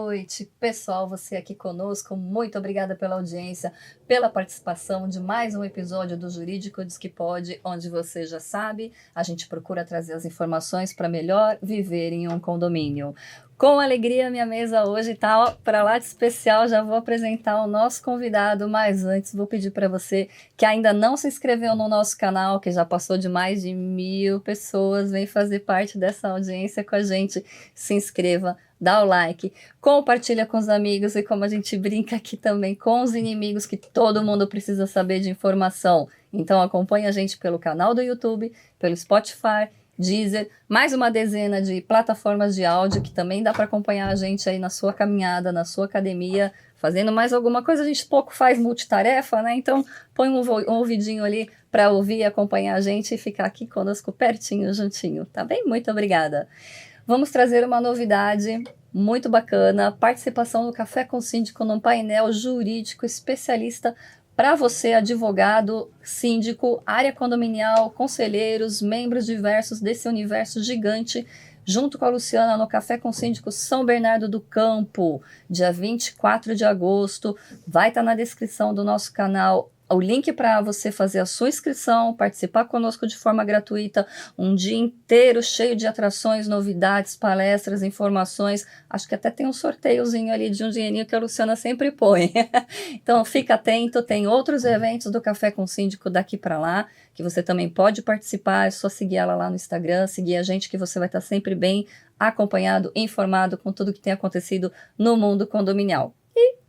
noite, pessoal, você aqui conosco, muito obrigada pela audiência, pela participação de mais um episódio do Jurídico Diz que Pode, onde você já sabe, a gente procura trazer as informações para melhor viver em um condomínio. Com alegria, minha mesa hoje está para lá de especial, já vou apresentar o nosso convidado, mas antes vou pedir para você que ainda não se inscreveu no nosso canal, que já passou de mais de 1.000 pessoas, vem fazer parte dessa audiência com a gente, se inscreva, dá o like, compartilha com os amigos e como a gente brinca aqui também com os inimigos, que todo mundo precisa saber de informação. Então acompanha a gente pelo canal do YouTube, pelo Spotify, Deezer, mais uma dezena de plataformas de áudio que também dá para acompanhar a gente aí na sua caminhada, na sua academia, fazendo mais alguma coisa. A gente pouco faz multitarefa, né? Então põe um ouvidinho ali para ouvir e acompanhar a gente e ficar aqui conosco pertinho, juntinho, tá bem? Muito obrigada. Vamos trazer uma novidade muito bacana, participação do Café com Síndico num painel jurídico especialista para você, advogado, síndico, área condominial, conselheiros, membros diversos desse universo gigante, junto com a Luciana no Café com Síndico São Bernardo do Campo, dia 24 de agosto. Vai estar na descrição do nosso canal o link para você fazer a sua inscrição, participar conosco de forma gratuita, um dia inteiro cheio de atrações, novidades, palestras, informações. Acho que até tem um sorteiozinho ali de um dinheirinho que a Luciana sempre põe. Então fica atento, tem outros eventos do Café com Síndico daqui para lá, que você também pode participar, é só seguir ela lá no Instagram, seguir a gente que você vai estar sempre bem acompanhado, informado com tudo que tem acontecido no mundo condominial.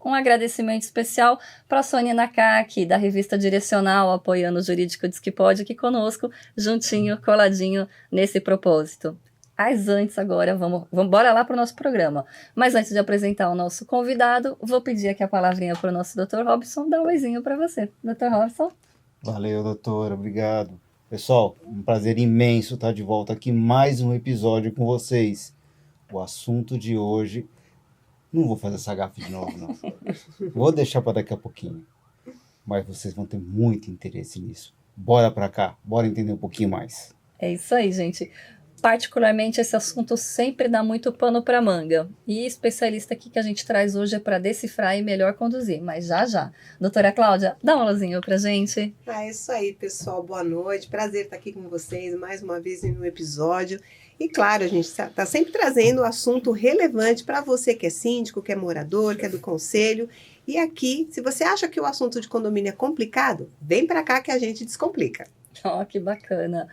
Um agradecimento especial para a Sônia Nakaki, da revista Direcional, apoiando o Jurídico Diz que Pode, aqui conosco, juntinho, coladinho, nesse propósito. Mas antes agora, vamos bora lá para o nosso programa. Mas antes de apresentar o nosso convidado, vou pedir aqui a palavrinha para o nosso Dr. Robson, dar um oizinho para você. Dr. Robson? Valeu, doutora, obrigado. Pessoal, um prazer imenso estar de volta aqui, mais um episódio com vocês. O assunto de hoje... Não vou fazer essa gafe de novo, não. Vou deixar para daqui a pouquinho. Mas vocês vão ter muito interesse nisso. Bora para cá, bora entender um pouquinho mais. É isso aí, gente. Particularmente, esse assunto sempre dá muito pano para manga. E especialista aqui que a gente traz hoje é para decifrar e melhor conduzir. Mas já. Doutora Cláudia, dá um alôzinho pra gente. É isso aí, pessoal. Boa noite. Prazer estar aqui com vocês mais uma vez em um episódio. E claro, a gente está sempre trazendo assunto relevante para você que é síndico, que é morador, que é do conselho. E aqui, se você acha que o assunto de condomínio é complicado, vem para cá que a gente descomplica. Oh, que bacana.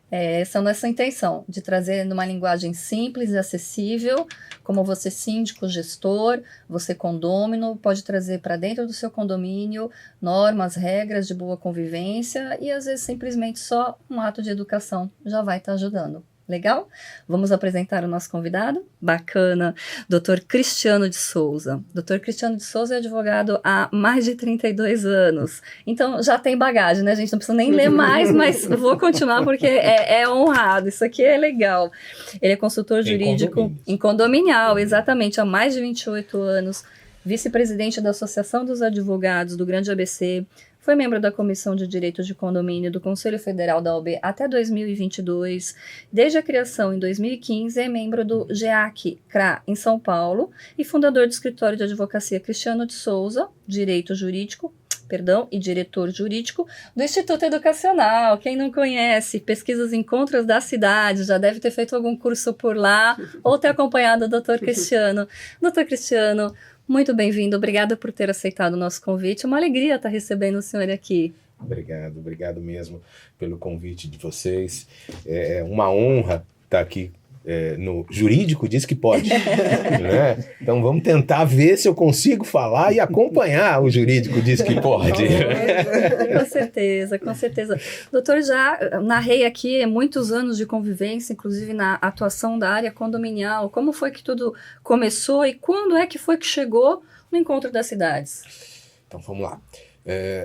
Essa é a nossa intenção, de trazer numa linguagem simples e acessível, como você síndico, gestor, você condômino, pode trazer para dentro do seu condomínio normas, regras de boa convivência e às vezes simplesmente só um ato de educação já vai estar ajudando. Legal? Vamos apresentar o nosso convidado? Bacana, Dr. Cristiano de Souza. Dr. Cristiano de Souza é advogado há mais de 32 anos. Então já tem bagagem, né, gente? Não precisa nem ler mais, mas vou continuar porque é honrado. Isso aqui é legal. Ele é consultor jurídico em condominial, exatamente, há mais de 28 anos. Vice-presidente da Associação dos Advogados do Grande ABC. Foi membro da Comissão de Direitos de Condomínio do Conselho Federal da OAB até 2022. Desde a criação em 2015, é membro do GEAC-CRA em São Paulo e fundador do escritório de advocacia Cristiano de Souza, e diretor jurídico do Instituto Educacional. Quem não conhece, pesquisas encontros da cidade, já deve ter feito algum curso por lá ou ter acompanhado o Dr. Cristiano. Dr. Cristiano, muito bem-vindo, obrigada por ter aceitado o nosso convite, uma alegria estar recebendo o senhor aqui. Obrigado mesmo pelo convite de vocês, é uma honra estar aqui no Jurídico Diz que Pode, né? Então vamos tentar ver se eu consigo falar e acompanhar o Jurídico Diz que Pode. Com certeza. Doutor, já narrei aqui muitos anos de convivência, inclusive na atuação da área condominial. Como foi que tudo começou e quando é que foi que chegou no Encontro das Cidades? Então vamos lá.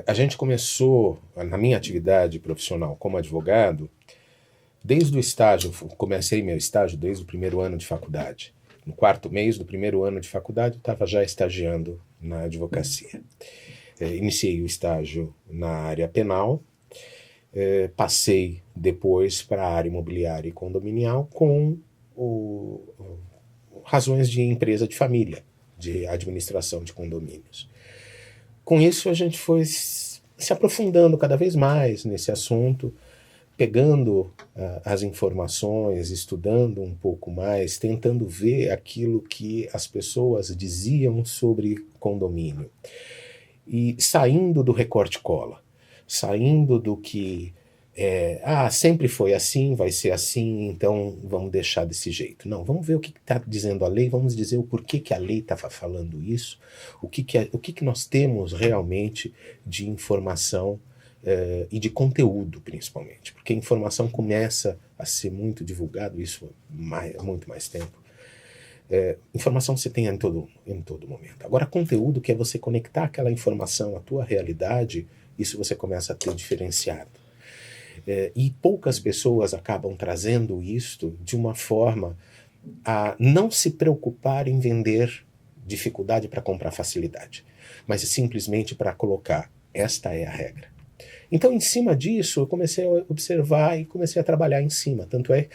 A gente começou, na minha atividade profissional como advogado, desde o estágio, comecei meu estágio desde o primeiro ano de faculdade. No 4º mês do primeiro ano de faculdade, eu estava já estagiando na advocacia. Iniciei o estágio na área penal, passei depois para a área imobiliária e condominial com razões de empresa de família, de administração de condomínios. Com isso, a gente foi se aprofundando cada vez mais nesse assunto, pegando as informações, estudando um pouco mais, tentando ver aquilo que as pessoas diziam sobre condomínio. E saindo do recorte-cola, saindo do que sempre foi assim, vai ser assim, então vamos deixar desse jeito. Não, vamos ver o que está dizendo a lei, vamos dizer o porquê que a lei estava falando isso, o que nós temos realmente de informação e de conteúdo, principalmente. Porque a informação começa a ser muito divulgada, isso há muito mais tempo. Informação você tem em todo momento. Agora, conteúdo, que é você conectar aquela informação à tua realidade, isso você começa a ter diferenciado. E poucas pessoas acabam trazendo isto de uma forma a não se preocupar em vender dificuldade para comprar facilidade, mas simplesmente para colocar, esta é a regra. Então, em cima disso, eu comecei a observar e comecei a trabalhar em cima. Tanto é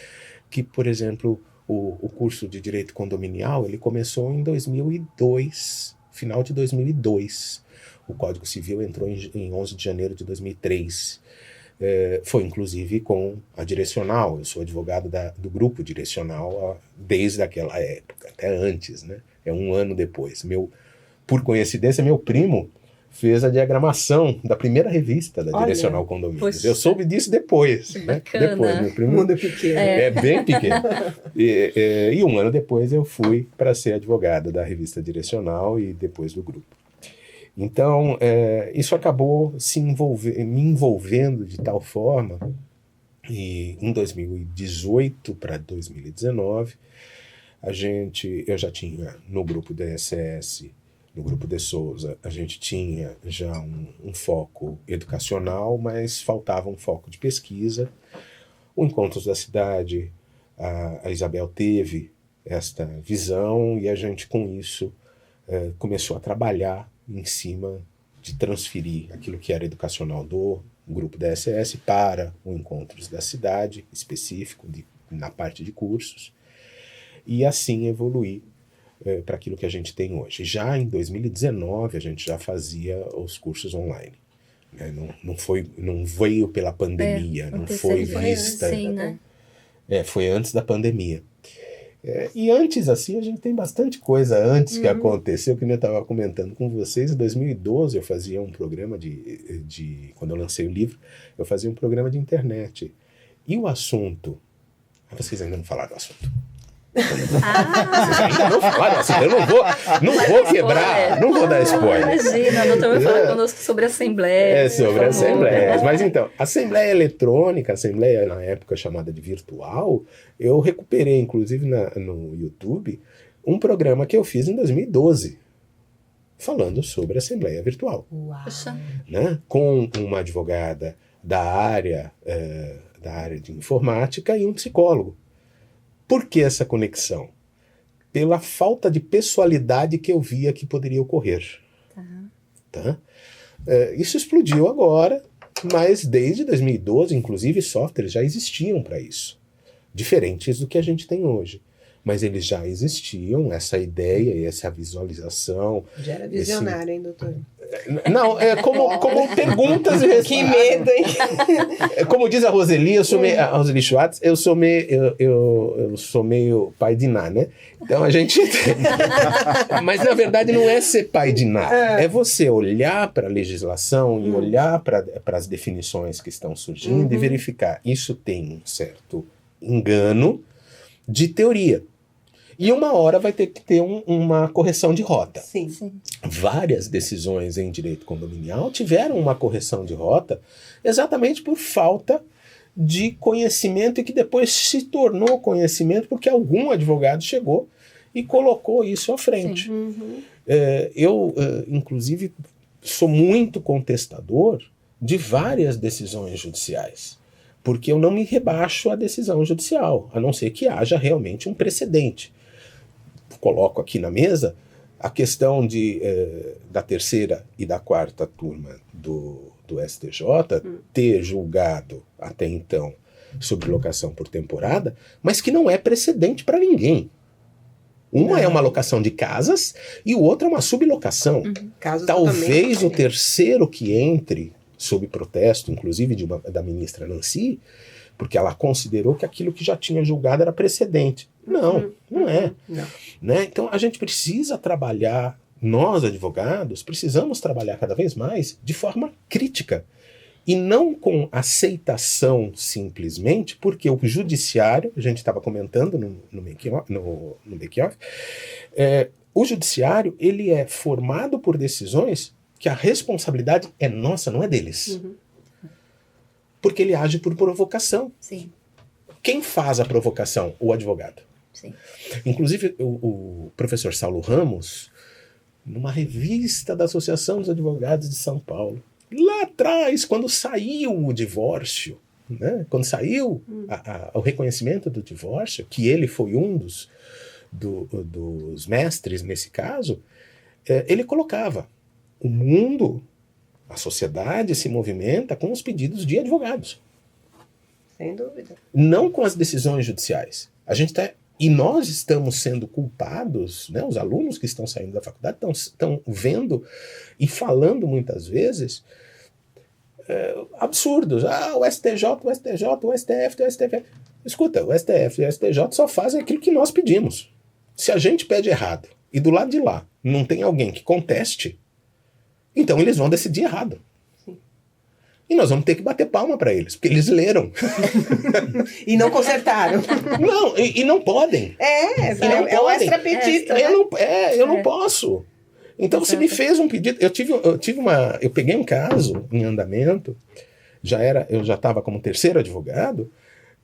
que, por exemplo, o curso de Direito Condominial, ele começou em 2002, final de 2002. O Código Civil entrou em 11 de janeiro de 2003. Foi inclusive com a Direcional. Eu sou advogado do grupo Direcional desde aquela época, até antes, né? É um ano depois. Por coincidência, meu primo fez a diagramação da primeira revista da Direcional Condomínios. Eu soube disso depois. Né? Depois, meu primo, O mundo é pequeno. É bem pequeno. E um ano depois eu fui para ser advogado da revista Direcional e depois do grupo. Então, isso acabou me envolvendo de tal forma, e em 2018 para 2019, eu já tinha no grupo DSS, no grupo de Souza, a gente tinha já um foco educacional, mas faltava um foco de pesquisa. O Encontros da Cidade, a Isabel teve esta visão, e a gente, com isso, começou a trabalhar em cima de transferir aquilo que era educacional do grupo DSS para o Encontros da Cidade, específico, na parte de cursos, e assim evoluir para aquilo que a gente tem hoje. Já em 2019, a gente já fazia os cursos online. Né? Não veio pela pandemia, não foi vista. Sim, né? Foi antes da pandemia. E antes, assim, a gente tem bastante coisa antes que aconteceu, que eu estava comentando com vocês. Em 2012, eu fazia um programa quando eu lancei o livro, eu fazia um programa de internet. E o assunto... Vocês ainda não falaram do assunto. Vocês ainda não falaram do assunto. Eu não vou quebrar, não vou dar spoiler. Imagina, o doutor vai falar conosco sobre assembleia. Sobre assembleias. Mas então, assembleia eletrônica, assembleia na época chamada de virtual, eu recuperei, inclusive no YouTube, um programa que eu fiz em 2012, falando sobre assembleia virtual. Uau. Né? Com uma advogada da área de informática e um psicólogo. Por que essa conexão? Pela falta de pessoalidade que eu via que poderia ocorrer. Tá? Isso explodiu agora, mas desde 2012, inclusive, softwares já existiam para isso. Diferentes do que a gente tem hoje. Mas eles já existiam, essa ideia e essa visualização. Já era visionário, hein, doutor? Não, como perguntas e respostas. Que medo, hein? Como diz a Roseli, a Roseli Schwartz, eu sou meio pai de Ná, né? Então a gente... Mas na verdade não é ser pai de Ná. É você olhar para a legislação e olhar para as definições que estão surgindo e verificar. Isso tem um certo engano de teoria. E uma hora vai ter que ter uma correção de rota. Sim. Várias decisões em direito condominial tiveram uma correção de rota exatamente por falta de conhecimento, e que depois se tornou conhecimento porque algum advogado chegou e colocou isso à frente. Eu, inclusive, sou muito contestador de várias decisões judiciais, porque eu não me rebaixo à decisão judicial, a não ser que haja realmente um precedente. Coloco aqui na mesa a questão da terceira e da quarta turma do STJ ter julgado até então sobre locação por temporada, mas que não é precedente para ninguém. Uma é uma locação de casas e o outro é uma sublocação. Casos Talvez totalmente o terceiro que entre, sob protesto, inclusive da ministra Nancy, porque ela considerou que aquilo que já tinha julgado era precedente. Não, não é. Não. Né? Então a gente precisa trabalhar, nós advogados, precisamos trabalhar cada vez mais de forma crítica. E não com aceitação simplesmente, porque o judiciário, a gente estava comentando no make-off, o judiciário ele é formado por decisões que a responsabilidade é nossa, não é deles. Porque ele age por provocação. Sim, Quem faz a provocação? O advogado. sim. Inclusive, o professor Saulo Ramos, numa revista da Associação dos Advogados de São Paulo, lá atrás, quando saiu o divórcio, né, quando saiu o reconhecimento do divórcio, que ele foi um dos mestres nesse caso, ele colocava: o mundo, a sociedade se movimenta com os pedidos de advogados, Sem dúvida. não com as decisões judiciais. E nós estamos sendo culpados, né, os alunos que estão saindo da faculdade estão vendo e falando muitas vezes absurdos. O STJ, o STJ, o STF, o STF. Escuta, o STF e o STJ só fazem aquilo que nós pedimos. Se a gente pede errado e do lado de lá não tem alguém que conteste, então eles vão decidir errado. Sim. E nós vamos ter que bater palma para eles, porque eles leram. E não consertaram. Não, e não podem. não É o podem. extra petito. Eu não posso. Então você me fez um pedido. Eu peguei um caso em andamento, eu já estava como terceiro advogado,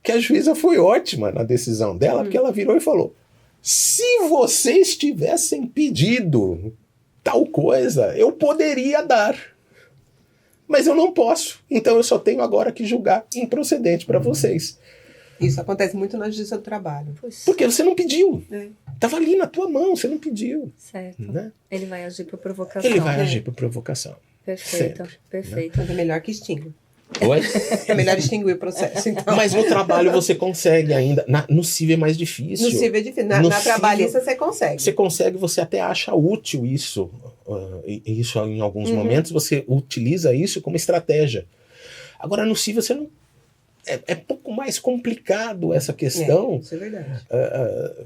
que a juíza foi ótima na decisão dela, porque ela virou e falou: se vocês tivessem pedido tal coisa, eu poderia dar. Mas eu não posso. Então eu só tenho agora que julgar improcedente para vocês. Isso acontece muito na justiça do trabalho. Porque você não pediu. É. Estava ali na tua mão, você não pediu. Certo. Né? Ele vai agir por provocação. Ele vai agir por provocação. Perfeito, Sempre, perfeito. Mas é melhor que extingue. Oi? É melhor extinguir o processo, então. Mas no trabalho você consegue ainda. No civil é mais difícil. No civil é difícil. Na No trabalhista você consegue. Você consegue, você até acha útil isso. Isso em alguns momentos você utiliza isso como estratégia. Agora no civil você não. É pouco mais complicado essa questão. Isso é verdade.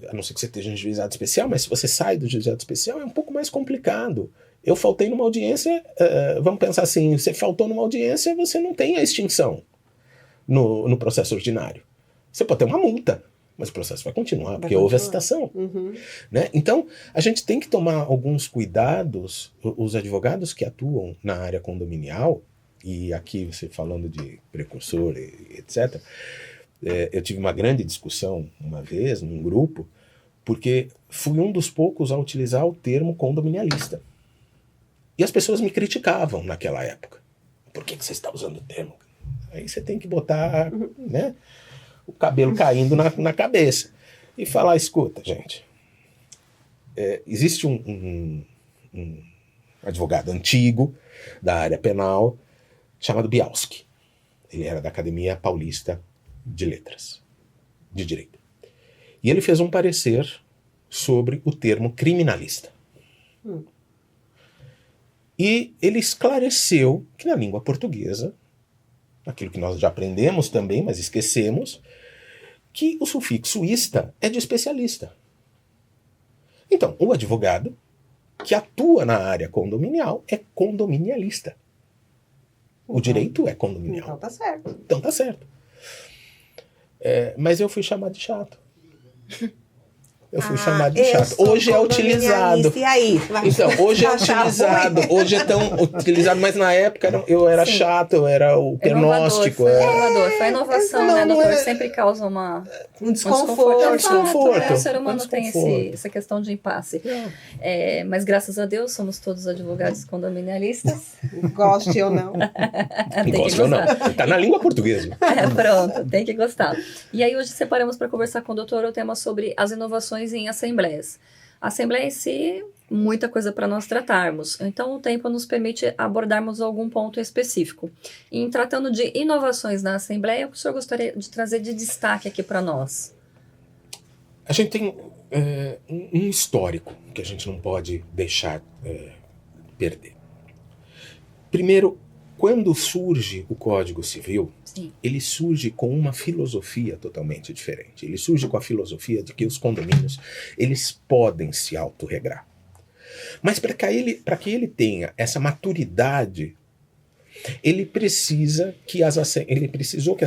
A não ser que você esteja em juizado especial, mas se você sai do juizado especial é um pouco mais complicado. Eu faltei numa audiência, vamos pensar assim, você faltou numa audiência, você não tem a extinção no processo ordinário. Você pode ter uma multa, mas o processo vai continuar, porque houve a citação. Né? Então, a gente tem que tomar alguns cuidados, os advogados que atuam na área condominial, e aqui você falando de precursor, etc., eu tive uma grande discussão uma vez, num grupo, porque fui um dos poucos a utilizar o termo condominialista. E as pessoas me criticavam naquela época. Por que você está usando o termo? Aí você tem que botar, né, o cabelo caindo na cabeça. E falar: escuta, gente, existe um advogado antigo da área penal chamado Bialski. Ele era da Academia Paulista de Letras, de Direito. E ele fez um parecer sobre o termo criminalista. E ele esclareceu que na língua portuguesa, aquilo que nós já aprendemos também, mas esquecemos, que o sufixo ista é de especialista. Então, o advogado que atua na área condominial é condominialista. O direito é condominial. Então tá certo. Então tá certo. Mas eu fui chamado de chato. Eu fui chamado de chato. Hoje é utilizado. E aí? Então, hoje é utilizado. Hoje é tão utilizado, mas na época eu era chato, eu era o pernóstico. Foi inovador, foi a inovação, né, doutor? Sempre causa um desconforto. É um desconforto. fato, o ser humano tem desconforto. essa questão de impasse. Mas graças a Deus somos todos advogados condominialistas. Goste ou não. Tem que Gosto ou não. gostar. Tá na língua portuguesa. Pronto, tem que gostar. E aí hoje separamos para conversar com o doutor o tema sobre as inovações em assembleias. A assembleia em si, muita coisa para nós tratarmos. Então o tempo nos permite abordarmos algum ponto específico. E em tratando de inovações na assembleia, o que o senhor gostaria de trazer de destaque aqui para nós? A gente tem um histórico que a gente não pode deixar perder. Primeiro, quando surge o Código Civil, Sim. ele surge com uma filosofia totalmente diferente. Ele surge com a filosofia de que os condomínios eles podem se autorregrar. Mas para que ele tenha essa maturidade, ele precisou que as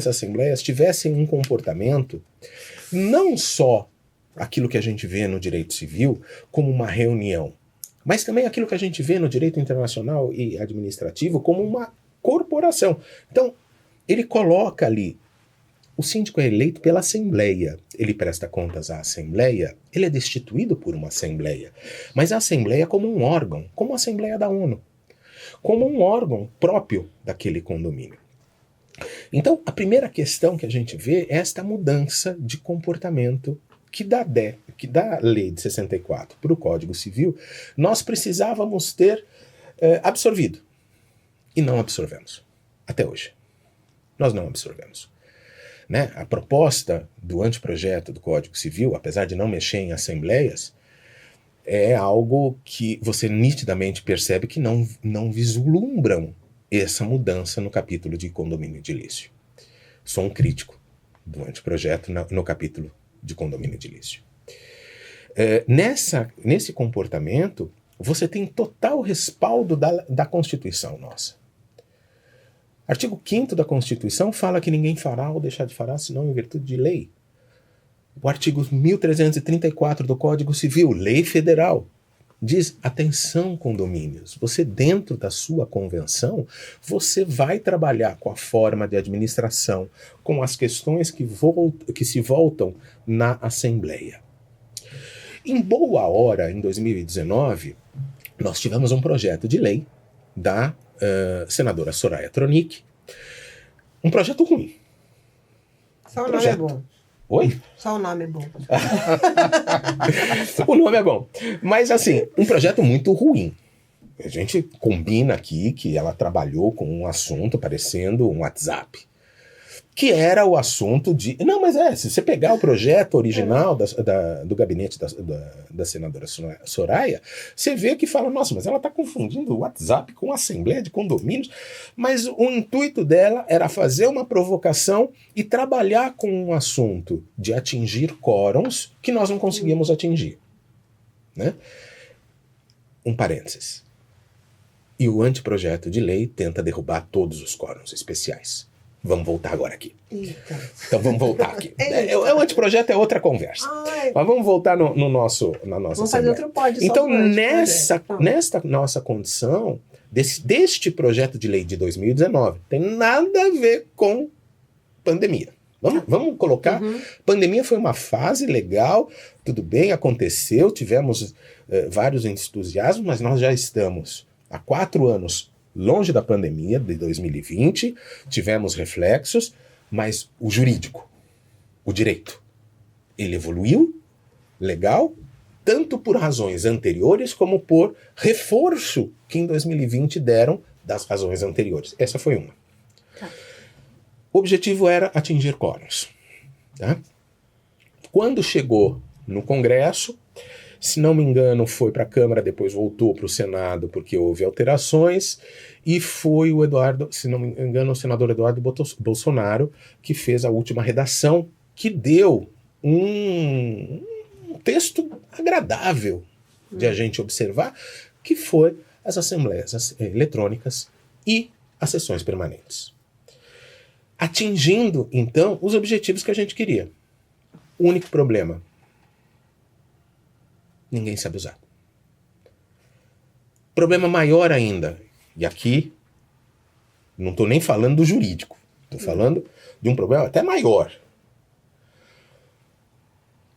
assembleias tivessem um comportamento não só aquilo que a gente vê no direito civil como uma reunião, mas também aquilo que a gente vê no direito internacional e administrativo como uma corporação. Então, ele coloca ali, o síndico é eleito pela Assembleia, ele presta contas à Assembleia, ele é destituído por uma Assembleia, mas a Assembleia como um órgão, como a Assembleia da ONU, como um órgão próprio daquele condomínio. Então, a primeira questão que a gente vê é esta mudança de comportamento que da lei de 64 para o Código Civil, nós precisávamos ter absorvido. E não absorvemos. Até hoje. Nós não absorvemos. Né? A proposta do anteprojeto do Código Civil, apesar de não mexer em assembleias, é algo que você nitidamente percebe que não vislumbram essa mudança no capítulo de condomínio edilício. Sou um crítico do anteprojeto no capítulo de condomínio edilício. Nesse comportamento, você tem total respaldo da Constituição nossa. Artigo 5º da Constituição fala que ninguém fará ou deixar de fará, senão em virtude de lei. O artigo 1334 do Código Civil, lei federal, diz, atenção condomínios, você dentro da sua convenção, você vai trabalhar com a forma de administração, com as questões que se voltam na Assembleia. Em boa hora, em 2019, nós tivemos um projeto de lei da senadora Soraya Tronic, um projeto ruim. Só o nome é bom. Oi? Só o nome é bom. O nome é bom. Mas, assim, um projeto muito ruim. A gente combina aqui que ela trabalhou com um assunto parecendo um WhatsApp. Que era o assunto de... Não, mas se você pegar o projeto original do gabinete da senadora Soraya, você vê que fala, nossa, mas ela está confundindo o WhatsApp com a Assembleia de Condomínios. Mas o intuito dela era fazer uma provocação e trabalhar com um assunto de atingir quórums que nós não conseguimos atingir. Né? Um parênteses. E o anteprojeto de lei tenta derrubar todos os quórums especiais. Vamos voltar agora aqui. Eita. Então vamos voltar aqui. O anteprojeto é outra conversa. Ai. Mas vamos voltar na nossa Vamos fazer outro pódio. Então, nesta nossa condição, deste projeto de lei de 2019, tem nada a ver com pandemia. Vamos colocar. Pandemia foi uma fase legal, tudo bem, aconteceu, tivemos vários entusiasmos, mas nós já estamos há 4 anos longe da pandemia de 2020, tivemos reflexos, mas o jurídico, o direito, ele evoluiu, legal, tanto por razões anteriores como por reforço que em 2020 deram das razões anteriores. Essa foi uma. Tá. O objetivo era atingir quórums. Tá? Quando chegou no Congresso, se não me engano, foi para a Câmara, depois voltou para o Senado, porque houve alterações, e foi o Eduardo, se não me engano, o senador Eduardo Bolsonaro, que fez a última redação, que deu um texto agradável de a gente observar, que foi as assembleias eletrônicas e as sessões permanentes. Atingindo, então, os objetivos que a gente queria. O único problema: ninguém sabe usar. Problema maior ainda, e aqui não estou nem falando do jurídico, estou falando de um problema até maior.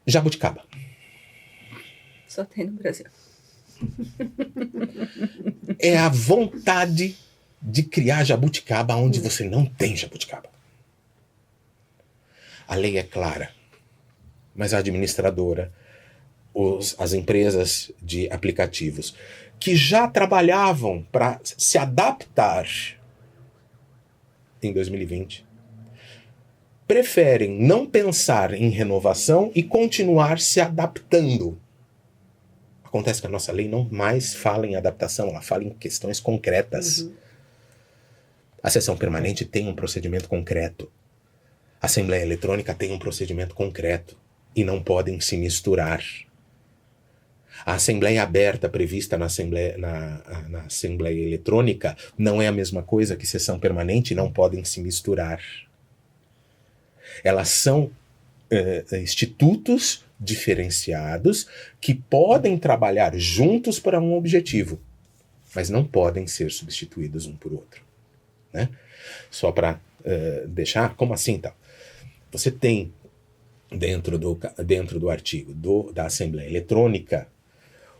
Jabuticaba. Só tem no Brasil. É a vontade de criar jabuticaba onde você não tem jabuticaba. A lei é clara, mas a administradora, as empresas de aplicativos que já trabalhavam para se adaptar em 2020, preferem não pensar em renovação e continuar se adaptando. Acontece que a nossa lei não mais fala em adaptação, ela fala em questões concretas. A sessão permanente tem um procedimento concreto. A Assembleia Eletrônica tem um procedimento concreto. E não podem se misturar. A Assembleia aberta prevista na Assembleia Eletrônica não é a mesma coisa que sessão permanente e não podem se misturar. Elas são institutos diferenciados que podem trabalhar juntos para um objetivo, mas não podem ser substituídos um por outro. Né? Só para deixar, como assim então? Você tem dentro do artigo da Assembleia Eletrônica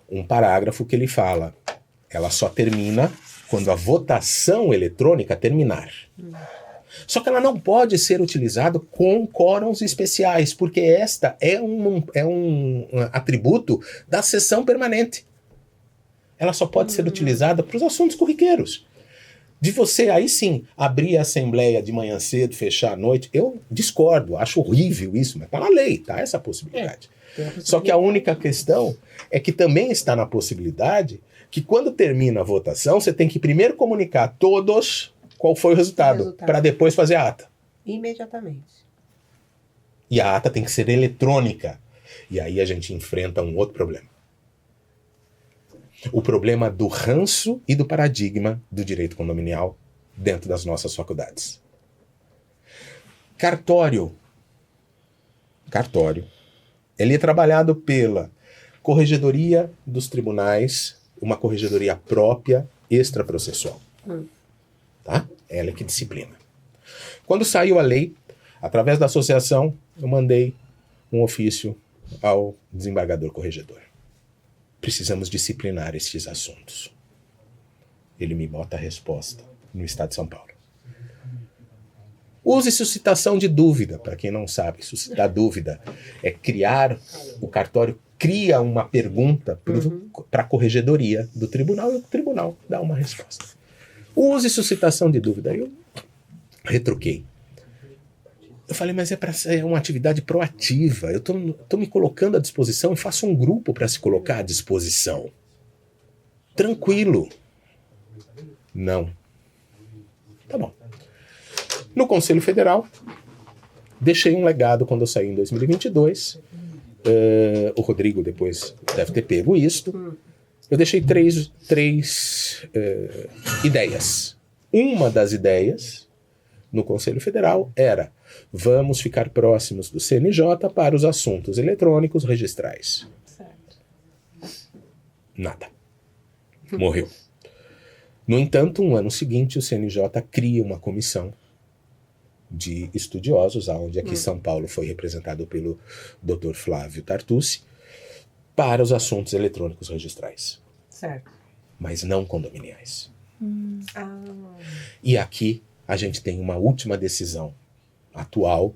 um parágrafo que ele fala, ela só termina quando a votação eletrônica terminar. Só que ela não pode ser utilizada com quórums especiais, porque esta é um atributo da sessão permanente. Ela só pode ser utilizada para os assuntos corriqueiros. De você, aí sim, abrir a Assembleia de manhã cedo, fechar à noite, eu discordo, acho horrível isso, mas está na lei, tá essa possibilidade. Só que a única questão é que também está na possibilidade que quando termina a votação, você tem que primeiro comunicar a todos qual foi o resultado. Para depois fazer a ata. Imediatamente. E a ata tem que ser eletrônica. E aí a gente enfrenta um outro problema. O problema do ranço e do paradigma do direito condominial dentro das nossas faculdades. Cartório. Ele é trabalhado pela Corregedoria dos Tribunais, uma corregedoria própria extraprocessual. Tá? Ela é que disciplina. Quando saiu a lei, através da associação, eu mandei um ofício ao desembargador corregedor. Precisamos disciplinar estes assuntos. Ele me bota a resposta no Estado de São Paulo. Use suscitação de dúvida. Para quem não sabe, suscitar dúvida é criar, o cartório cria uma pergunta para a corregedoria do tribunal e o tribunal dá uma resposta. Use suscitação de dúvida. Eu retruquei. Eu falei, mas é uma atividade proativa. Eu tô me colocando à disposição e faço um grupo para se colocar à disposição. Tranquilo. Não. Tá bom. No Conselho Federal, deixei um legado quando eu saí em 2022. O Rodrigo depois deve ter pego isto. Eu deixei três ideias. Uma das ideias no Conselho Federal era: vamos ficar próximos do CNJ para os assuntos eletrônicos registrais. Certo. Nada. Morreu. No entanto, no ano seguinte, o CNJ cria uma comissão de estudiosos, onde aqui São Paulo foi representado pelo Dr. Flávio Tartucci, para os assuntos eletrônicos registrais. Certo. Mas não condominiais. E aqui a gente tem uma última decisão atual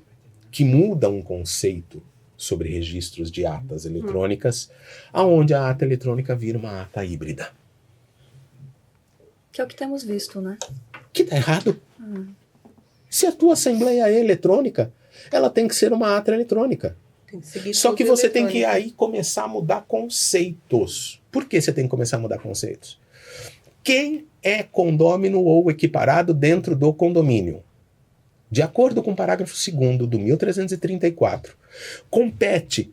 que muda um conceito sobre registros de atas eletrônicas, aonde a ata eletrônica vira uma ata híbrida. Que é o que temos visto, né? Que tá errado. Se a tua assembleia é eletrônica, ela tem que ser uma ata eletrônica. Tem que seguir Só que tudo você tem que eletrônico. aí começar a mudar conceitos. Por que você tem que começar a mudar conceitos? Quem é condômino ou equiparado dentro do condomínio? De acordo com o parágrafo 2º do 1334, compete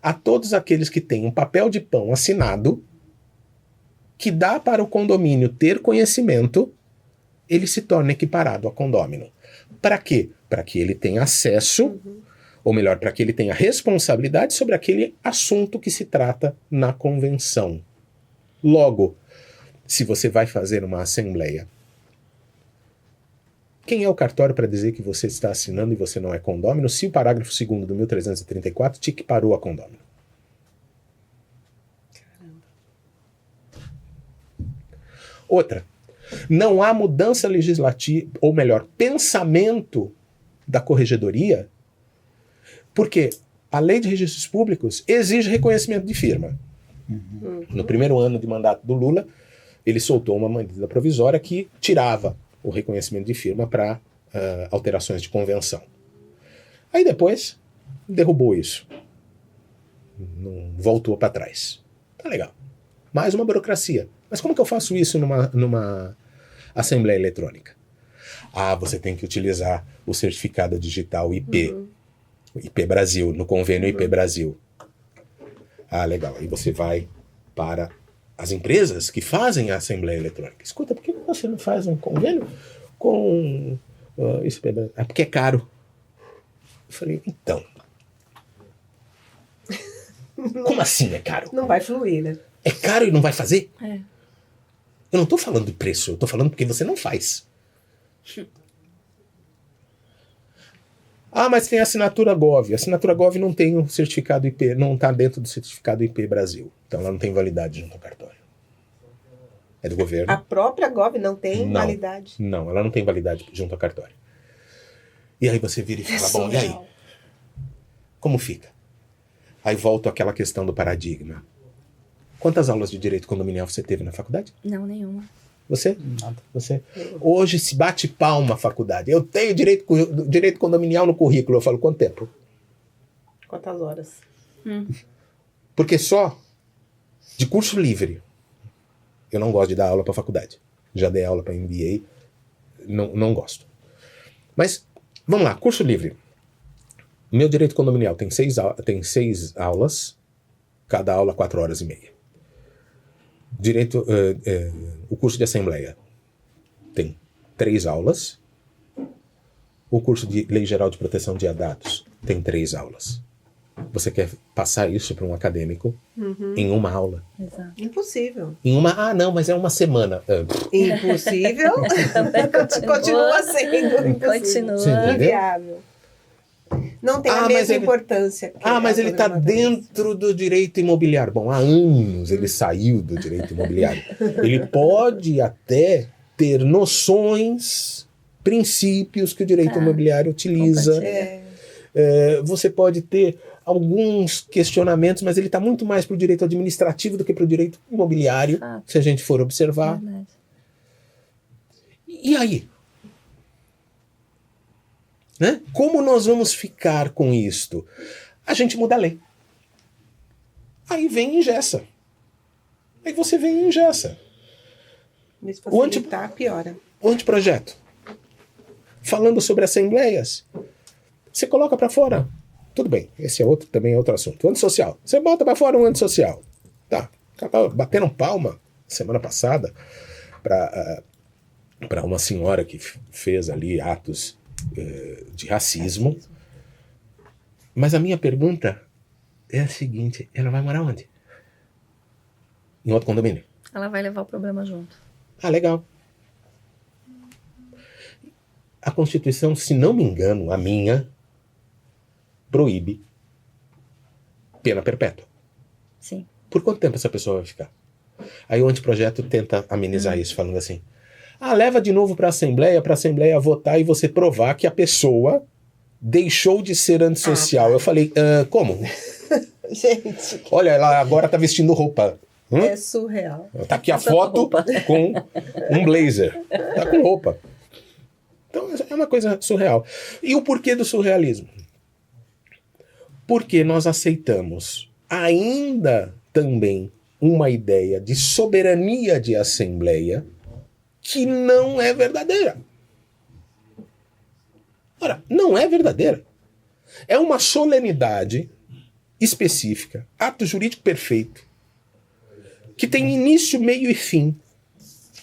a todos aqueles que têm um papel de pão assinado que dá para o condomínio ter conhecimento, ele se torna equiparado a condômino. Para quê? Para que ele tenha acesso, ou melhor, para que ele tenha responsabilidade sobre aquele assunto que se trata na convenção. Logo, se você vai fazer uma assembleia, quem é o cartório para dizer que você está assinando e você não é condômino, se o parágrafo 2º do 1334 te equiparou a condômino? Outra, não há mudança legislativa, ou melhor, pensamento da corregedoria, porque a Lei de Registros Públicos exige reconhecimento de firma. No primeiro ano de mandato do Lula, ele soltou uma medida provisória que tirava o reconhecimento de firma para alterações de convenção. Aí depois, derrubou isso. Não voltou para trás. Tá legal. Mais uma burocracia. Mas como que eu faço isso numa Assembleia Eletrônica? Você tem que utilizar o certificado digital IP. IP Brasil, no convênio IP Brasil. Legal. Aí você vai para as empresas que fazem a Assembleia Eletrônica. Escuta, por que você não faz um convênio com isso? Porque é caro. Eu falei, então. Como assim é caro? Não vai fluir, né? É caro e não vai fazer? É. Eu não estou falando de preço, eu estou falando porque você não faz. Mas tem a assinatura Gov. A assinatura Gov não tem o certificado IP, não está dentro do certificado IP Brasil. Então ela não tem validade junto ao cartório. É do governo. A própria Gov não tem validade. Não, ela não tem validade junto ao cartório. E aí você vira e fala, bom, e aí? Como fica? Aí volta àquela questão do paradigma. Quantas aulas de direito condominial você teve na faculdade? Não, nenhuma. Você? Nada. Você? Hoje se bate palma a faculdade. Eu tenho direito condominial no currículo. Eu falo, quanto tempo? Quantas horas? Porque só de curso livre. Eu não gosto de dar aula para faculdade. Já dei aula para MBA. Não gosto. Mas, vamos lá, curso livre. Meu direito condominial tem 6 aulas. Cada aula 4 horas e meia. O curso de Assembleia tem 3 aulas. O curso de Lei Geral de Proteção de Dados tem 3 aulas. Você quer passar isso para um acadêmico em uma aula? Exato. Impossível. Mas é uma semana. Impossível. Continua sendo impossível. Continua. Inviável. Não tem a mesma importância. Mas ele está dentro do direito imobiliário. Bom, há anos ele saiu do direito imobiliário. Ele pode até ter noções, princípios que o direito imobiliário utiliza. Você pode ter alguns questionamentos, mas ele está muito mais para o direito administrativo do que para o direito imobiliário, se a gente for observar. Verdade. E aí? Né? Como nós vamos ficar com isto? A gente muda a lei. Aí vem e engessa. Aí você vem e engessa. Mas facilitar, piora. O anteprojeto. Falando sobre assembleias, você coloca para fora. Tudo bem, esse também é outro assunto. O antissocial. Você bota para fora um antissocial. Tá. Bateram palma semana passada para uma senhora que fez ali atos de racismo. Mas a minha pergunta é a seguinte: ela vai morar onde? Em outro condomínio? Ela vai levar o problema junto. Legal. A Constituição, se não me engano, a minha, proíbe pena perpétua. Sim. Por quanto tempo essa pessoa vai ficar? Aí o anteprojeto tenta amenizar isso, falando assim: leva de novo para a Assembleia votar e você provar que a pessoa deixou de ser antissocial. Eu falei, como? Gente. Olha, ela agora tá vestindo roupa. É surreal. Tá aqui a foto com um blazer. Tá com roupa. Então é uma coisa surreal. E o porquê do surrealismo? Porque nós aceitamos ainda também uma ideia de soberania de assembleia que não é verdadeira. Ora, não é verdadeira. É uma solenidade específica, ato jurídico perfeito, que tem início, meio e fim,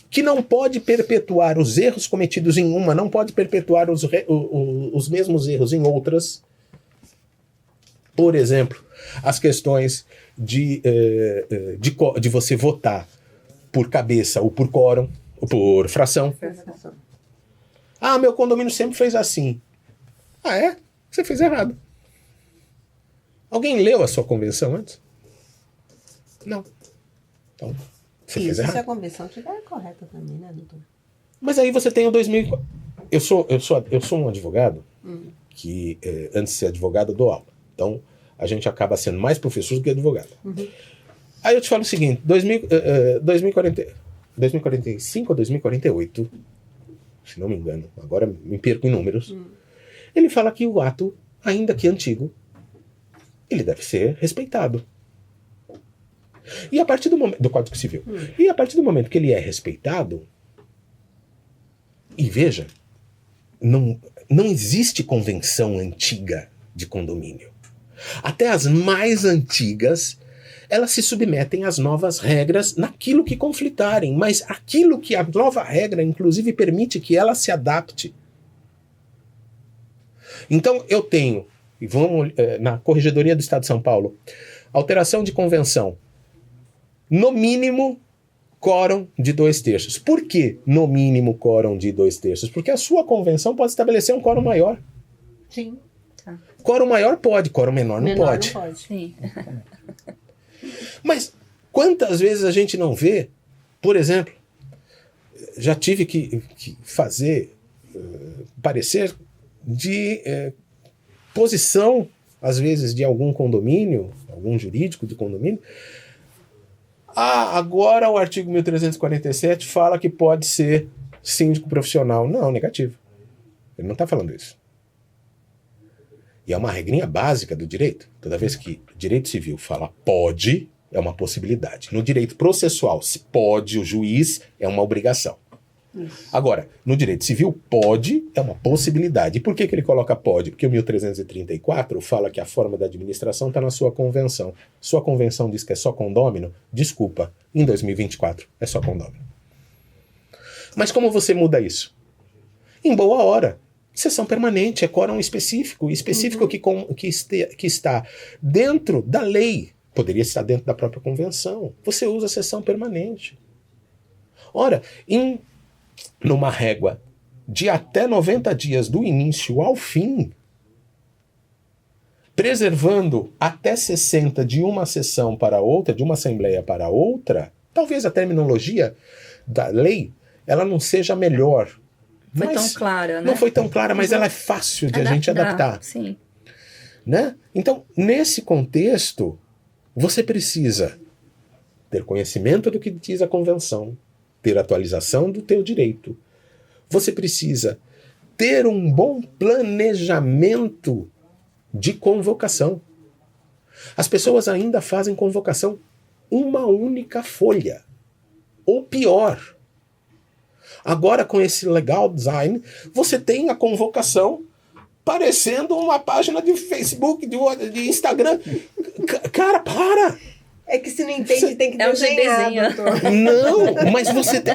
que não pode perpetuar os erros cometidos em uma, não pode perpetuar os mesmos erros em outras. Por exemplo, as questões de você votar por cabeça ou por quórum, ou por fração. Meu condomínio sempre fez assim. É? Você fez errado. Alguém leu a sua convenção antes? Não. Então, você fez errado. Se a convenção estiver correta também, né, doutor? Mas aí você tem o 2004. Eu sou um advogado que, antes de ser advogado, eu dou aula. Então, a gente acaba sendo mais professor do que advogado. Aí eu te falo o seguinte: 2045 ou 2048, se não me engano, agora me perco em números, ele fala que o ato ainda que antigo, ele deve ser respeitado. E a partir do momento do Código Civil. E a partir do momento que ele é respeitado, e veja, não existe convenção antiga de condomínio. Até as mais antigas, elas se submetem às novas regras naquilo que conflitarem, mas aquilo que a nova regra, inclusive, permite que ela se adapte. Então, eu tenho, e vamos na Corregedoria do Estado de São Paulo, alteração de convenção, no mínimo, quórum de 2/3. Por que no mínimo quórum de 2/3? Porque a sua convenção pode estabelecer um quórum maior. Sim. Quórum maior pode, quórum menor não pode. Não pode. Sim. Mas quantas vezes a gente não vê, por exemplo, já tive que fazer parecer de posição, às vezes, de algum condomínio, algum jurídico de condomínio. Agora o artigo 1347 fala que pode ser síndico profissional. Não, negativo. Ele não está falando isso. E é uma regrinha básica do direito. Toda vez que o direito civil fala pode, é uma possibilidade. No direito processual, se pode, o juiz é uma obrigação. Agora, no direito civil, pode é uma possibilidade. E por que ele coloca pode? Porque o 1334 fala que a forma da administração está na sua convenção. Sua convenção diz que é só condômino? Desculpa, em 2024 é só condômino. Mas como você muda isso? Em boa hora. Sessão permanente, é quórum específico que está dentro da lei. Poderia estar dentro da própria convenção. Você usa sessão permanente. Ora, numa régua de até 90 dias do início ao fim, preservando até 60 de uma sessão para outra, de uma assembleia para outra, talvez a terminologia da lei ela não seja melhor. Foi tão clara, né? Não foi tão clara, mas ela é fácil de a gente adaptar. Sim. Né? Então, nesse contexto, você precisa ter conhecimento do que diz a convenção, ter atualização do teu direito. Você precisa ter um bom planejamento de convocação. As pessoas ainda fazem convocação uma única folha. Ou pior. Agora, com esse legal design, você tem a convocação parecendo uma página de Facebook, de Instagram. Cara, para! É que se não entende, tem que desenhar, doutor. Não,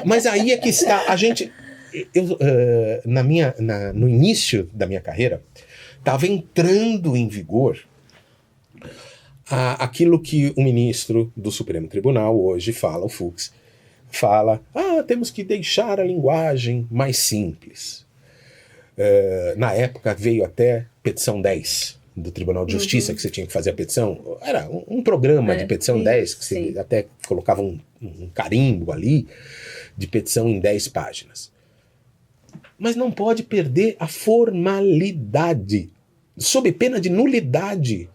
mas aí é que está. A gente. No início da minha carreira, estava entrando em vigor aquilo que o ministro do Supremo Tribunal hoje fala, o Fux, fala, temos que deixar a linguagem mais simples. Na época veio até petição 10 do Tribunal de Justiça, que você tinha que fazer a petição. Era um programa de petição 10, que você até colocava um carimbo ali, de petição em 10 páginas. Mas não pode perder a formalidade, sob pena de nulidade.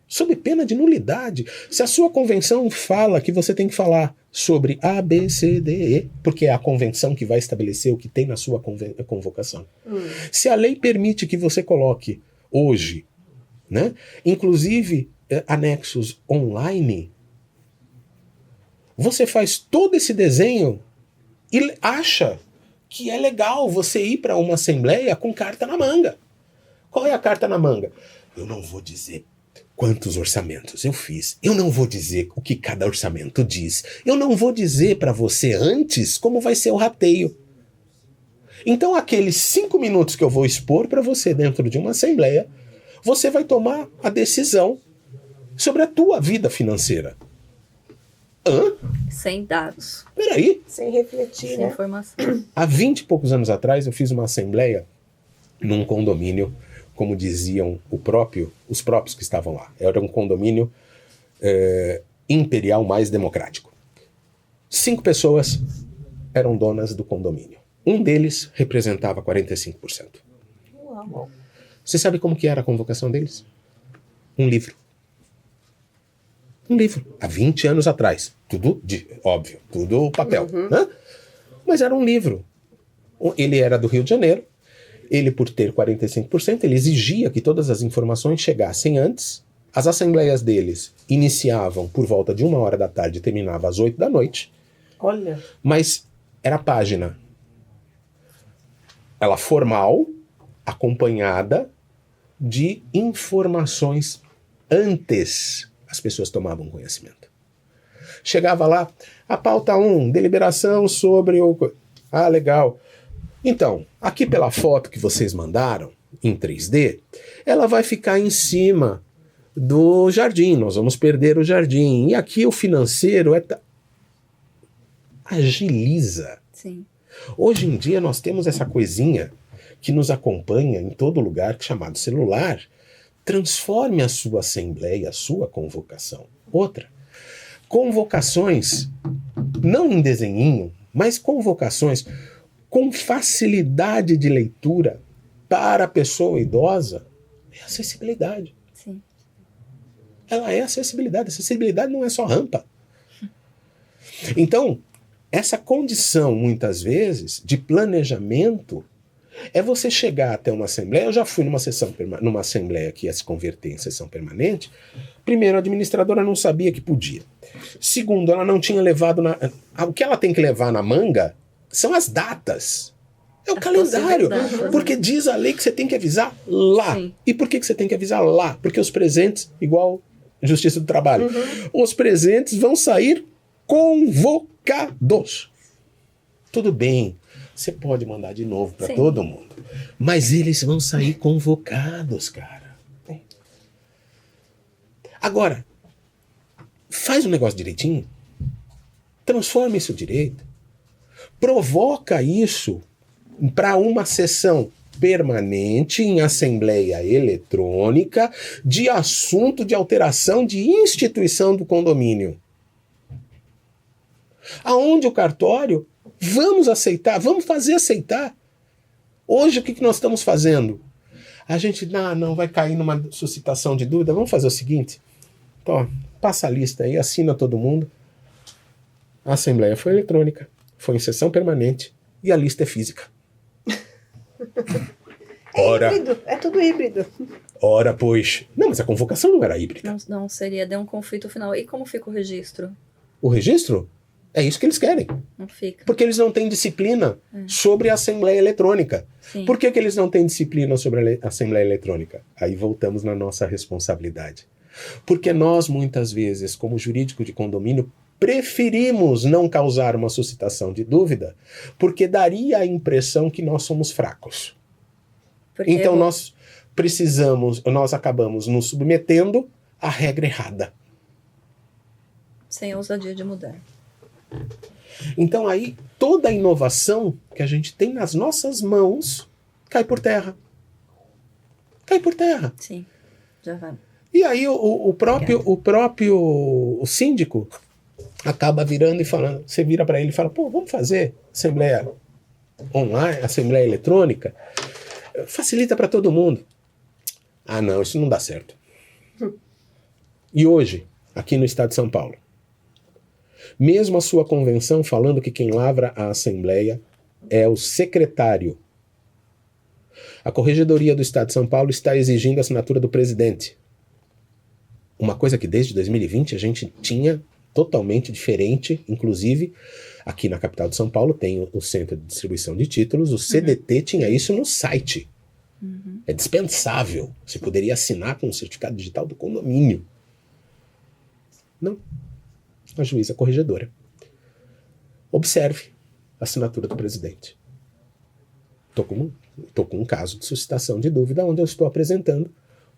Sob pena de nulidade. Se a sua convenção fala que você tem que falar sobre A, B, C, D, E, porque é a convenção que vai estabelecer o que tem na sua convocação. Se a lei permite que você coloque hoje, né, inclusive anexos online, você faz todo esse desenho e acha que é legal você ir para uma assembleia com carta na manga. Qual é a carta na manga? Eu não vou dizer quantos orçamentos eu fiz. Eu não vou dizer o que cada orçamento diz. Eu não vou dizer para você antes como vai ser o rateio. Então, aqueles 5 minutos que eu vou expor para você dentro de uma assembleia, você vai tomar a decisão sobre a tua vida financeira. Sem dados. Peraí. Sem refletir, Sem né? informação. Há 20 e poucos anos atrás, eu fiz uma assembleia num condomínio, como diziam os próprios que estavam lá. Era um condomínio imperial mais democrático. 5 pessoas eram donas do condomínio. Um deles representava 45%. Uau. Você sabe como que era a convocação deles? Um livro. Um livro. Há 20 anos atrás. Tudo, óbvio, tudo papel. Né? Mas era um livro. Ele era do Rio de Janeiro. Ele, por ter 45%, ele exigia que todas as informações chegassem antes. As assembleias deles iniciavam por volta de 1h da tarde e terminavam às 8 da noite. Olha. Mas era página. Ela formal, acompanhada de informações antes as pessoas tomavam conhecimento. Chegava lá, a pauta 1, deliberação sobre o... Ah, legal. Então, aqui pela foto que vocês mandaram, em 3D, ela vai ficar em cima do jardim, nós vamos perder o jardim. E aqui o financeiro agiliza. Sim. Hoje em dia nós temos essa coisinha que nos acompanha em todo lugar, chamado celular. Transforme a sua assembleia, a sua convocação. Outra, convocações, não em desenhinho, mas convocações com facilidade de leitura para a pessoa idosa, é acessibilidade. Sim. Ela é acessibilidade. Acessibilidade não é só rampa. Então, essa condição, muitas vezes, de planejamento, é você chegar até uma assembleia. Eu já fui numa assembleia que ia se converter em sessão permanente. Primeiro, a administradora não sabia que podia. Segundo, ela não tinha levado... O que ela tem que levar na manga são as datas. É o calendário. Porque diz a lei que você tem que avisar lá. Sim. E por que você tem que avisar lá? Porque os presentes, igual Justiça do Trabalho, os presentes vão sair convocados. Tudo bem, você pode mandar de novo para todo mundo, mas eles vão sair convocados, cara. Agora, faz o negócio direitinho, transforma isso direito, provoca isso para uma sessão permanente em assembleia eletrônica de assunto de alteração de instituição do condomínio. Aonde o cartório, vamos aceitar, vamos fazer aceitar. Hoje o que nós estamos fazendo? A gente não vai cair numa suscitação de dúvida, vamos fazer o seguinte, então, passa a lista aí, assina todo mundo. A assembleia foi eletrônica, foi em sessão permanente e a lista é física. Ora, híbrido, é tudo híbrido. Ora, pois. Não, mas a convocação não era híbrida. Não seria, deu um conflito final. E como fica o registro? O registro? É isso que eles querem. Não fica. Porque eles não têm disciplina sobre a Assembleia Eletrônica. Sim. Por que eles não têm disciplina sobre a Assembleia Eletrônica? Aí voltamos na nossa responsabilidade. Porque nós, muitas vezes, como jurídico de condomínio, preferimos não causar uma suscitação de dúvida, porque daria a impressão que nós somos fracos. Porque então nós acabamos nos submetendo à regra errada. Sem ousadia de mudar. Então aí toda a inovação que a gente tem nas nossas mãos cai por terra. Cai por terra. Sim, já vai. E aí o próprio síndico acaba virando e falando, você vira para ele e fala, pô, vamos fazer assembleia online, assembleia eletrônica, facilita para todo mundo. Ah, não, isso não dá certo. E hoje, aqui no estado de São Paulo, mesmo a sua convenção falando que quem lavra a assembleia é o secretário. A Corregedoria do Estado de São Paulo está exigindo a assinatura do presidente. Uma coisa que desde 2020 a gente tinha totalmente diferente, inclusive aqui na capital de São Paulo tem o Centro de Distribuição de Títulos, o CDT tinha isso no site. É dispensável. Você poderia assinar com o certificado digital do condomínio. Não. A juíza corregedora. Observe a assinatura do presidente. Estou com um caso de suscitação de dúvida onde eu estou apresentando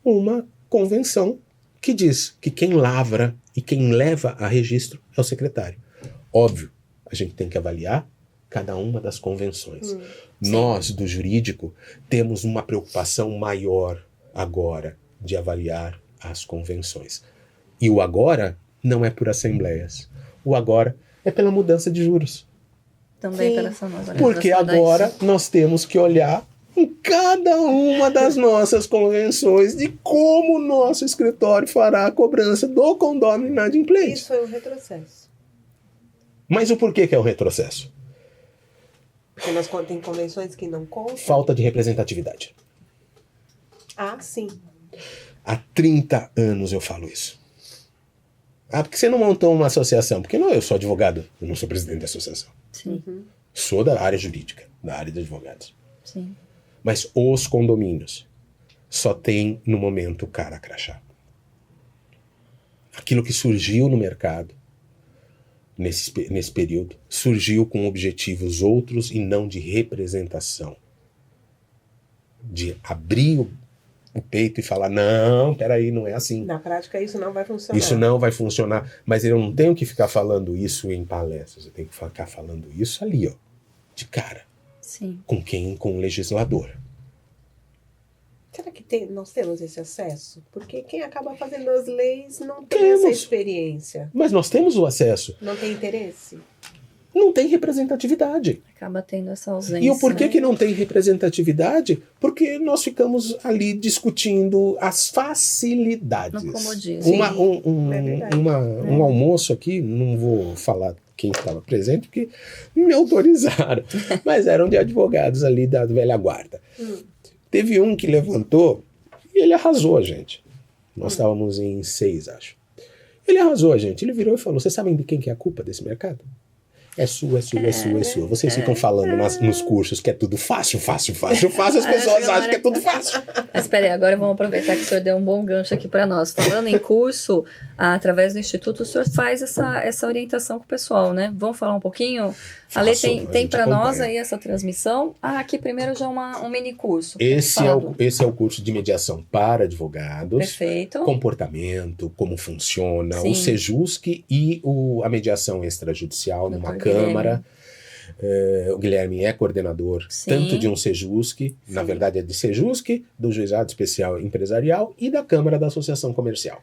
uma convenção que diz que quem lavra e quem leva a registro é o secretário. Óbvio, a gente tem que avaliar cada uma das convenções. Nós, do jurídico, temos uma preocupação maior agora de avaliar as convenções. E o agora não é por assembleias. O agora é pela mudança de juros. Também pela essa nova Porque agora nós temos que olhar em cada uma das nossas convenções de como o nosso escritório fará a cobrança do condômino inadimplente. Isso foi um retrocesso. Mas o porquê que é um retrocesso? Porque nós tem convenções que não contam. Falta de representatividade. Ah, sim. Há 30 anos eu falo isso. Ah, por que você não montou uma associação? Porque não, eu sou advogado, eu não sou presidente da associação. Sim, Sou da área jurídica, da área de advogados. sim. Mas os condomínios só tem, no momento, cara crachá. Aquilo que surgiu no mercado, nesse período, surgiu com objetivos outros e não de representação. De abrir o peito e falar, não, peraí, não é assim. Na prática isso não vai funcionar. Isso não vai funcionar. Mas eu não tenho que ficar falando isso em palestras, eu tenho que ficar falando isso ali, ó, de cara. Sim. Com quem? Com o legislador. Será que nós temos esse acesso? Porque quem acaba fazendo as leis não tem essa experiência. Mas nós temos o acesso. Não tem interesse? Não tem representatividade. Acaba tendo essa ausência. E o porquê né? que não tem representatividade? Porque nós ficamos ali discutindo as facilidades. No comodismo. É verdade. Um almoço aqui, não vou falar quem estava presente, porque me autorizaram. Mas eram de advogados ali da velha guarda. Teve um que levantou e ele arrasou a gente. Nós estávamos em 6, acho. Ele arrasou a gente. Ele virou e falou, vocês sabem de quem que é a culpa desse mercado? É sua, é sua, é sua, é sua. Vocês ficam falando nos cursos que é tudo fácil, fácil, fácil, fácil. As pessoas acham que é tudo fácil. Mas espera aí, agora vamos aproveitar que o senhor deu um bom gancho aqui para nós. Falando em curso, através do Instituto, o senhor faz essa orientação com o pessoal, né? Vamos falar um pouquinho? A Lê tem para nós aí essa transmissão. Aqui primeiro já um mini curso. Esse é o curso de mediação para advogados. Perfeito. Comportamento, como funciona, Sim. o SEJUSC e a mediação extrajudicial numa Dr. Câmara. O Guilherme é coordenador Sim. tanto de um SEJUSC, na verdade é de SEJUSC, do Juizado Especial Empresarial e da Câmara da Associação Comercial.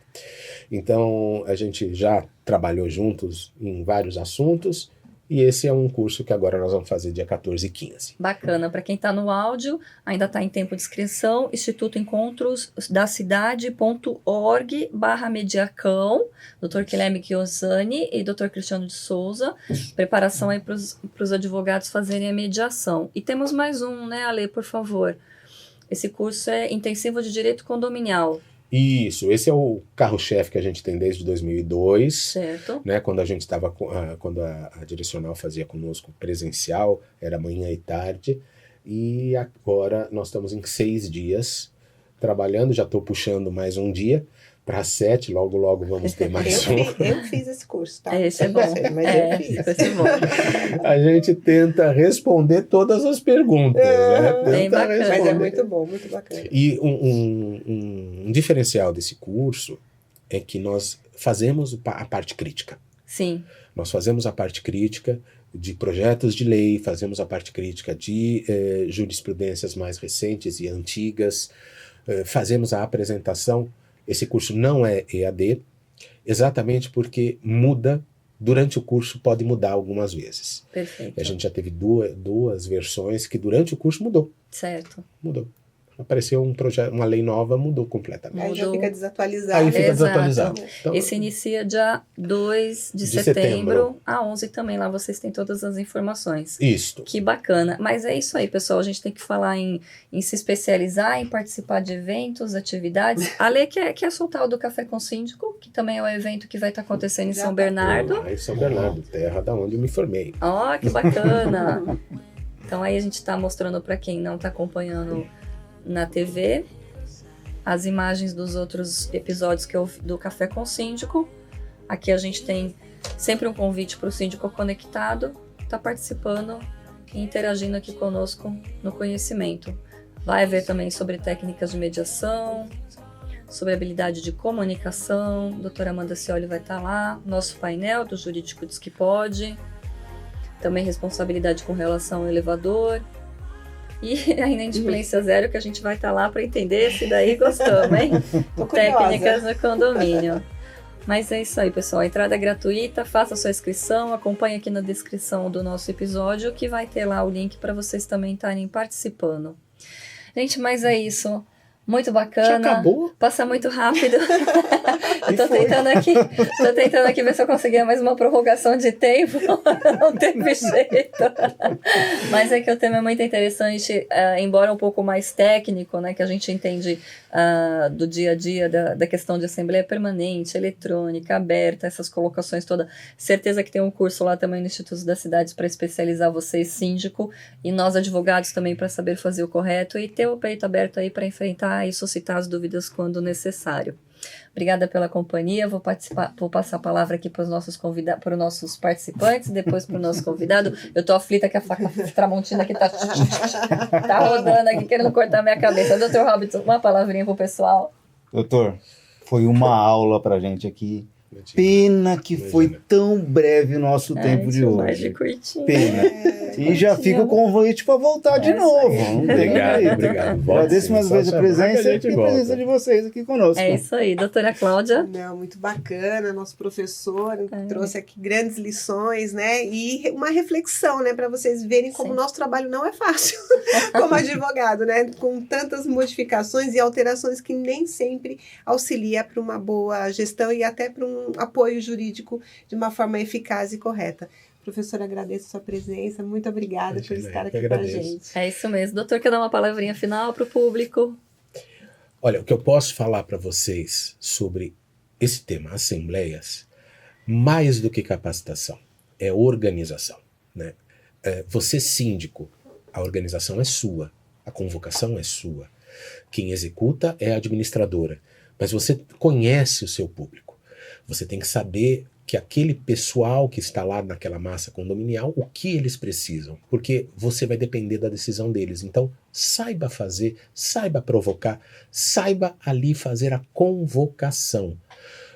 Então, a gente já trabalhou juntos em vários assuntos e esse é um curso que agora nós vamos fazer dia 14 e 15. Bacana. Para quem está no áudio, ainda está em tempo de inscrição, Instituto Encontros da Cidade.org/mediacão, Dr. Guilherme Chiosani e Dr. Cristiano de Souza. Preparação aí para os advogados fazerem a mediação. E temos mais um, né, Ale, por favor. Esse curso é intensivo de direito condominial. Isso, esse é o carro-chefe que a gente tem desde 2002, Certo. né? Quando a gente estava, quando a direcional fazia conosco presencial, era manhã e tarde, e agora nós estamos em 6 dias trabalhando, já estou puxando mais um dia para 7, logo vamos ter mais um. Eu fiz esse curso, tá? Esse é bom. Mas eu fiz. Esse é bom. A gente tenta responder todas as perguntas, né? Bem Tenta bacana. Mas é muito bom, muito bacana. E um diferencial desse curso é que nós fazemos a parte crítica. Sim. Nós fazemos a parte crítica de projetos de lei, fazemos a parte crítica de jurisprudências mais recentes e antigas, fazemos a apresentação. Esse curso não é EAD, exatamente porque muda, durante o curso pode mudar algumas vezes. Perfeito. A gente já teve duas versões que durante o curso mudou. Certo. Apareceu uma lei nova, mudou completamente. Aí já Mudou. fica desatualizado. Aí fica Exato. desatualizado. Então, Esse inicia dia 2 de setembro a 11 também. Lá vocês têm todas as informações. isto. Que bacana. Mas é isso aí, pessoal. A gente tem que falar em se especializar, em participar de eventos, atividades. A Lê quer soltar o do Café com Síndico, que também é o evento que vai estar acontecendo em Já São tá. Bernardo. Lá em São Bernardo, terra da onde eu me formei. Ó, que bacana. Então aí a gente está mostrando para quem não está acompanhando na TV as imagens dos outros episódios do Café com Síndico. Aqui a gente tem sempre um convite para o síndico conectado, tá participando e interagindo aqui conosco no conhecimento. Vai haver também sobre técnicas de mediação, sobre habilidade de comunicação. A doutora Amanda Cioli vai estar lá. Nosso painel do Jurídico Diz Que Pode. Também responsabilidade com relação ao elevador. E a Inadimplência Zero, que a gente vai estar lá para entender se daí gostamos, hein? Tô curiosa. Técnicas no condomínio. Mas é isso aí, pessoal. A entrada é gratuita, faça a sua inscrição, acompanhe aqui na descrição do nosso episódio, que vai ter lá o link para vocês também estarem participando. Gente, mas é isso. Muito bacana. Já acabou? Passa muito rápido. Tô tentando aqui ver se eu conseguia mais uma prorrogação de tempo. Não teve jeito. Mas é que o tema é muito interessante, embora um pouco mais técnico, né, que a gente entende do dia a dia, da questão de assembleia permanente, eletrônica, aberta, essas colocações todas. Certeza que tem um curso lá também no Instituto das Cidades para especializar você, síndico, e nós advogados também para saber fazer o correto e ter o peito aberto aí para enfrentar e suscitar as dúvidas quando necessário. Obrigada pela companhia, vou passar a palavra aqui para os nossos participantes, depois para o nosso convidado. Eu tô aflita que a faca Tramontina aqui tá rodando aqui, querendo cortar minha cabeça. Dr. Robinson, uma palavrinha pro pessoal. Doutor, foi uma aula pra gente aqui. Pena que foi tão breve o nosso tempo de hoje. Pena. E já fica o convite para voltar de novo. Obrigado. Agradeço mais uma vez a presença e a presença de vocês aqui conosco. É isso aí, doutora Cláudia. Não, muito bacana, nosso professor trouxe aqui grandes lições, né? E uma reflexão, né? Para vocês verem como o nosso trabalho não é fácil como advogado, né? Com tantas modificações e alterações que nem sempre auxilia para uma boa gestão e até para um apoio jurídico de uma forma eficaz e correta. Professor, agradeço a sua presença. Muito obrigada por estar aqui com a gente. É isso mesmo. Doutor, quer dar uma palavrinha final para o público? Olha, o que eu posso falar para vocês sobre esse tema, assembleias, mais do que capacitação, é organização, né? Você síndico, a organização é sua, a convocação é sua. Quem executa é a administradora, mas você conhece o seu público. Você tem que saber que aquele pessoal que está lá naquela massa condominial, o que eles precisam, porque você vai depender da decisão deles. Então, saiba fazer, saiba provocar, saiba ali fazer a convocação.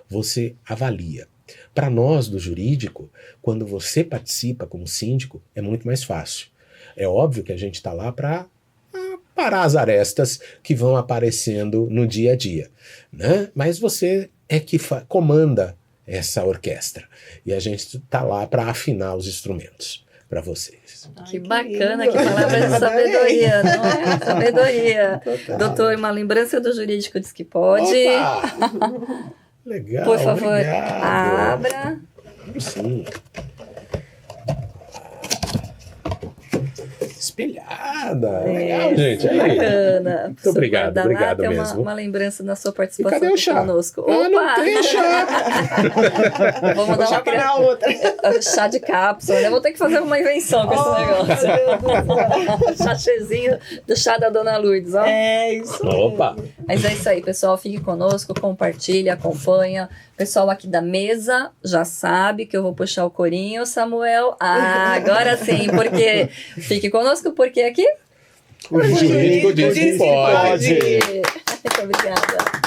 Você avalia. Para nós do jurídico, quando você participa como síndico, é muito mais fácil. É óbvio que a gente está lá para parar as arestas que vão aparecendo no dia a dia, né? Mas você é que comanda essa orquestra. E a gente está lá para afinar os instrumentos para vocês. Que bacana, que palavra de sabedoria, não é? Sabedoria. Total. Doutor, uma lembrança do jurídico diz que pode. Legal, por favor, obrigado. Abra. Sim. Espelhada. Legal, gente. Aí. Bacana. Muito obrigado, obrigado tem mesmo. Uma lembrança da sua participação cadê o chá? Conosco. Opa! Não tem chá. Vamos dar uma outra. Chá de cápsula, né? Vou ter que fazer uma invenção com esse negócio. Chachezinho do chá da Dona Lourdes, ó. É isso. Opa! Mas é isso aí, pessoal. Fique conosco, compartilha, acompanha. Pessoal aqui da mesa já sabe que eu vou puxar o corinho, Samuel. Agora sim, porque fique conosco, porque aqui o jurídico diz que pode. Muito obrigada.